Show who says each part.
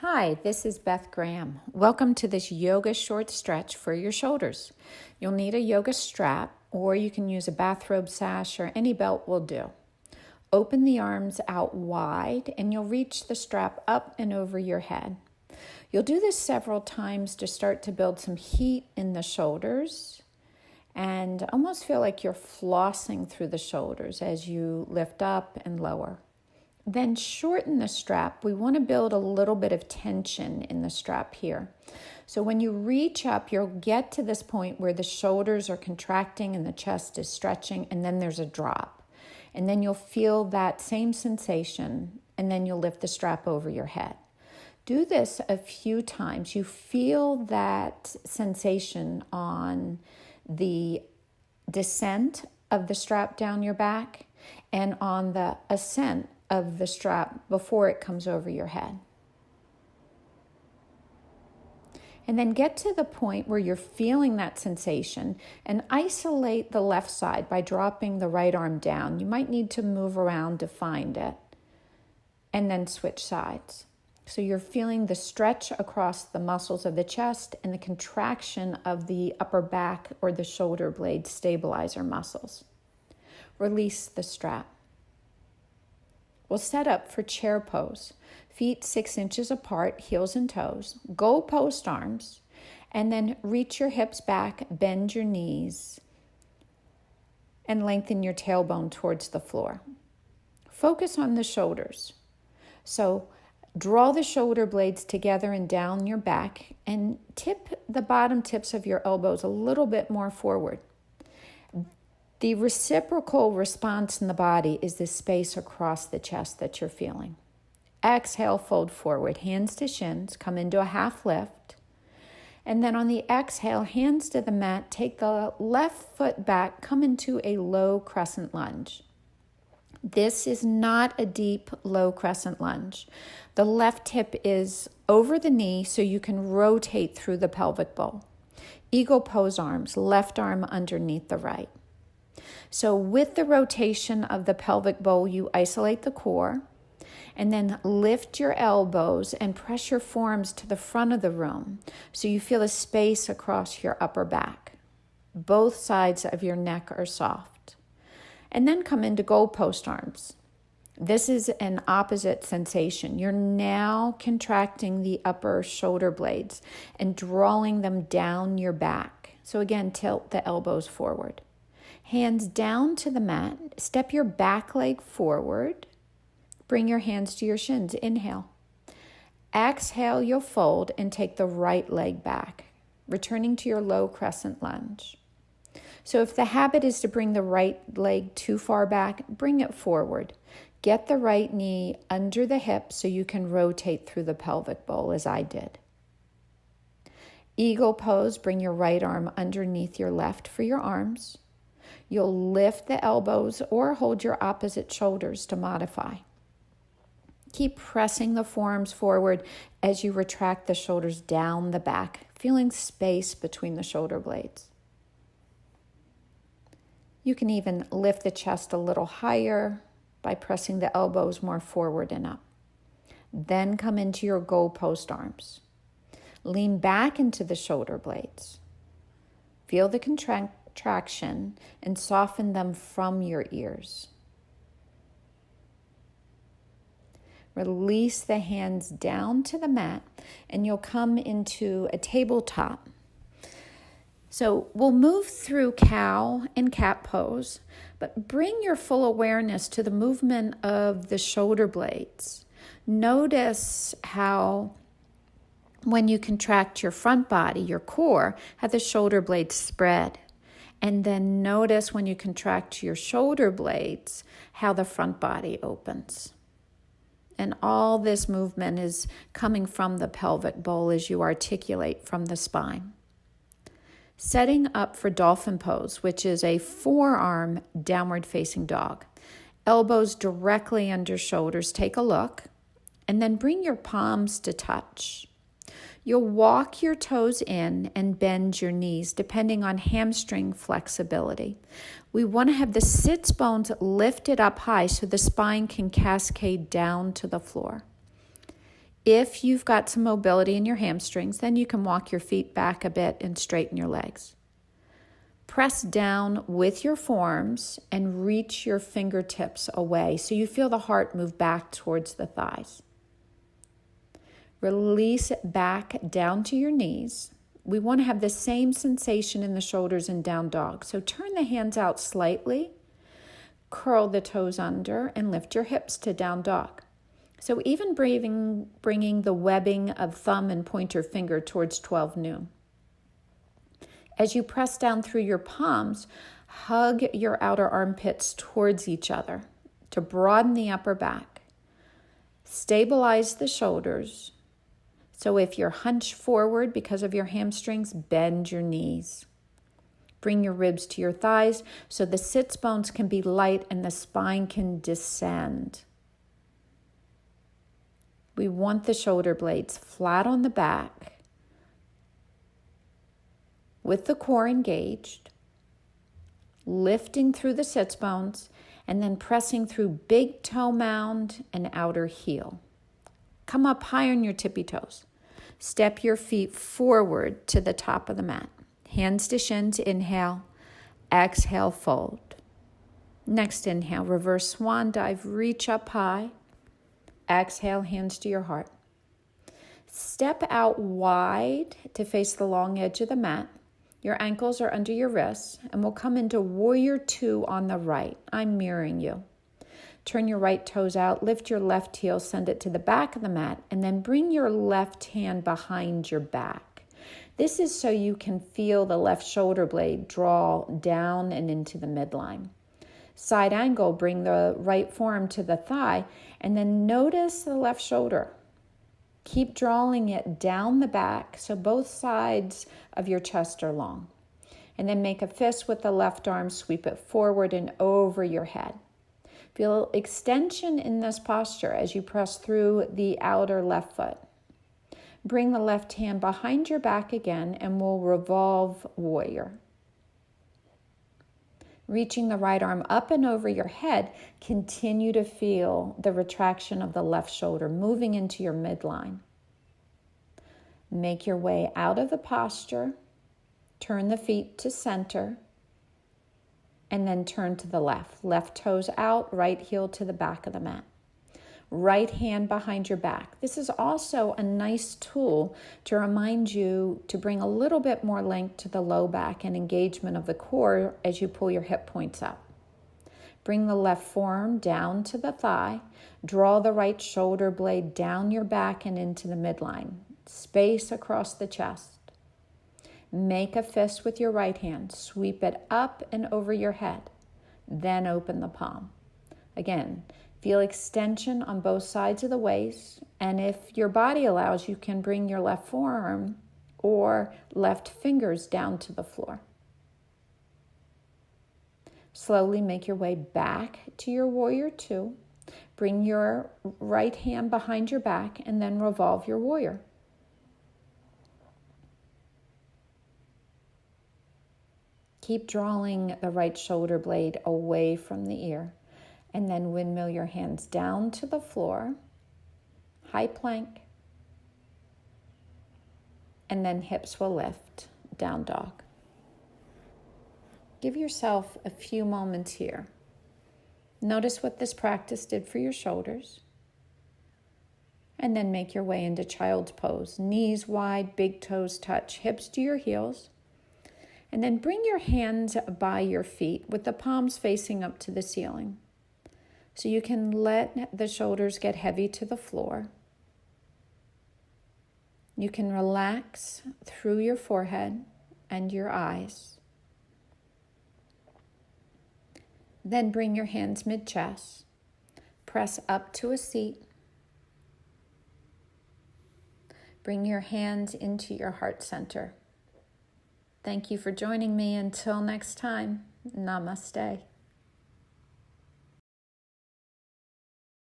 Speaker 1: Hi, this is Beth Graham. Welcome to this yoga short stretch for your shoulders. You'll need a yoga strap, or you can use a bathrobe sash, or any belt will do. Open the arms out wide and you'll reach the strap up and over your head. You'll do this several times to start to build some heat in the shoulders and almost feel like you're flossing through the shoulders as you lift up and lower. Then shorten the strap. We want to build a little bit of tension in the strap here. So when you reach up, you'll get to this point where the shoulders are contracting and the chest is stretching, and then there's a drop. And then you'll feel that same sensation, and then you'll lift the strap over your head. Do this a few times. You feel that sensation on the descent of the strap down your back and on the ascent of the strap before it comes over your head. And then get to the point where you're feeling that sensation and isolate the left side by dropping the right arm down. You might need to move around to find it and then switch sides. So you're feeling the stretch across the muscles of the chest and the contraction of the upper back or the shoulder blade stabilizer muscles. Release the strap. We'll set up for chair pose. Feet 6 inches apart, heels and toes. Goalpost arms. And then reach your hips back, bend your knees, and lengthen your tailbone towards the floor. Focus on the shoulders. So draw the shoulder blades together and down your back and tip the bottom tips of your elbows a little bit more forward. The reciprocal response in the body is the space across the chest that you're feeling. Exhale, fold forward, hands to shins, come into a half lift. And then on the exhale, hands to the mat, take the left foot back, come into a low crescent lunge. This is not a deep, low crescent lunge. The left hip is over the knee so you can rotate through the pelvic bowl. Eagle pose arms, left arm underneath the right. So with the rotation of the pelvic bowl, you isolate the core and then lift your elbows and press your forearms to the front of the room so you feel a space across your upper back. Both sides of your neck are soft. And then come into goalpost arms. This is an opposite sensation. You're now contracting the upper shoulder blades and drawing them down your back. So again, tilt the elbows forward. Hands down to the mat. Step your back leg forward. Bring your hands to your shins. Inhale. Exhale, you'll fold and take the right leg back, returning to your low crescent lunge. So if the habit is to bring the right leg too far back, bring it forward. Get the right knee under the hip so you can rotate through the pelvic bowl as I did. Eagle pose, bring your right arm underneath your left for your arms. You'll lift the elbows or hold your opposite shoulders to modify. Keep pressing the forearms forward as you retract the shoulders down the back, feeling space between the shoulder blades. You can even lift the chest a little higher by pressing the elbows more forward and up. Then come into your goalpost arms. Lean back into the shoulder blades. Feel the contraction and soften them from your ears. Release the hands down to the mat and you'll come into a tabletop. So we'll move through cow and cat pose, but bring your full awareness to the movement of the shoulder blades. Notice how when you contract your front body, your core, how the shoulder blades spread. And then notice when you contract your shoulder blades, how the front body opens. And all this movement is coming from the pelvic bowl as you articulate from the spine. Setting up for dolphin pose, which is a forearm downward facing dog. Elbows directly under shoulders, take a look, and then bring your palms to touch. You'll walk your toes in and bend your knees depending on hamstring flexibility. We want to have the sits bones lifted up high so the spine can cascade down to the floor. If you've got some mobility in your hamstrings, then you can walk your feet back a bit and straighten your legs. Press down with your forearms and reach your fingertips away so you feel the heart move back towards the thighs. Release it back down to your knees. We want to have the same sensation in the shoulders in down dog. So turn the hands out slightly, curl the toes under, and lift your hips to down dog. So even bringing the webbing of thumb and pointer finger towards 12 noon. As you press down through your palms, hug your outer armpits towards each other to broaden the upper back. Stabilize the shoulders. So if you're hunched forward because of your hamstrings, bend your knees. Bring your ribs to your thighs so the sits bones can be light and the spine can descend. We want the shoulder blades flat on the back with the core engaged, lifting through the sits bones, and then pressing through big toe mound and outer heel. Come up high on your tippy toes. Step your feet forward to the top of the mat. Hands to shins, inhale. Exhale, fold. Next inhale, reverse swan dive, reach up high. Exhale, hands to your heart. Step out wide to face the long edge of the mat. Your ankles are under your wrists, and we'll come into warrior two on the right. I'm mirroring you. Turn your right toes out, lift your left heel, send it to the back of the mat, and then bring your left hand behind your back. This is so you can feel the left shoulder blade draw down and into the midline. Side angle, bring the right forearm to the thigh, and then notice the left shoulder. Keep drawing it down the back so both sides of your chest are long. And then make a fist with the left arm, sweep it forward and over your head. Feel extension in this posture as you press through the outer left foot. Bring the left hand behind your back again and we'll revolve warrior. Reaching the right arm up and over your head, continue to feel the retraction of the left shoulder moving into your midline. Make your way out of the posture, turn the feet to center, and then turn to the left. Left toes out, right heel to the back of the mat. Right hand behind your back. This is also a nice tool to remind you to bring a little bit more length to the low back and engagement of the core as you pull your hip points up. Bring the left forearm down to the thigh. Draw the right shoulder blade down your back and into the midline. Space across the chest. Make a fist with your right hand. Sweep it up and over your head. Then open the palm. Again, feel extension on both sides of the waist. And if your body allows, you can bring your left forearm or left fingers down to the floor. Slowly make your way back to your warrior two. Bring your right hand behind your back and then revolve your warrior. Keep drawing the right shoulder blade away from the ear and then windmill your hands down to the floor, high plank, and then hips will lift, down dog. Give yourself a few moments here. Notice what this practice did for your shoulders. And then make your way into child's pose. Knees wide, big toes touch, hips to your heels. And then bring your hands by your feet with the palms facing up to the ceiling. So you can let the shoulders get heavy to the floor. You can relax through your forehead and your eyes. Then bring your hands mid-chest. Press up to a seat. Bring your hands into your heart center. Thank you for joining me. Until next time, namaste.